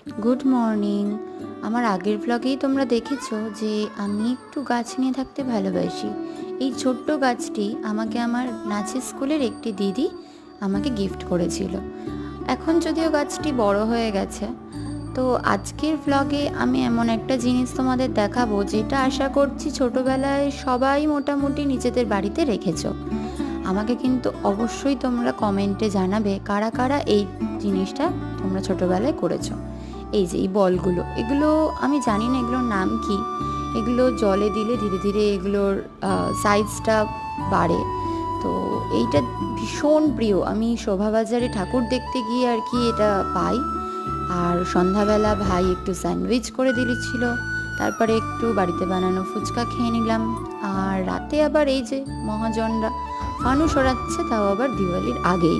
Good morning. আমার আগের ব্লগেই তোমরা দেখেছো যে আমি একটু গাছ নিয়ে থাকতে ভালোবাসি। এই ছোট্ট গাছটি আমাকে আমার নাচের স্কুলের একটি দিদি আমাকে গিফট করেছিল। এখন যদিও গাছটি বড় হয়ে গেছে। তো আজকের ব্লগে আমি এমন একটা জিনিস তোমাদের দেখাবো যেটা আশা করছি ছোটবেলায় সবাই মোটামুটি নিজেদের বাড়িতে রেখেছো। আমাকে কিন্তু অবশ্যই তোমরা কমেন্টে জানাবে কারা কারা এই জিনিসটা তোমরা ছোটবেলায় করেছো। এই যে এই বলগুলো, এগুলো আমি জানি না এগুলোর নাম কি। এগুলো জলে দিলে ধীরে ধীরে এগুলোর সাইজটা বাড়ে। তো এইটা ভীষণ প্রিয়। আমি শোভাবাজারে ঠাকুর দেখতে গিয়ে আর কি এটা পাই। আর সন্ধ্যাবেলা ভাই একটু স্যান্ডউইচ করে দিয়েছিল, তারপরে একটু বাড়িতে বানানো ফুচকা খেয়ে নিলাম। আর রাতে আবার এই যে মহাজনরা ফানুস ওড়াচ্ছে, তাও আবার দিওয়ালির আগেই।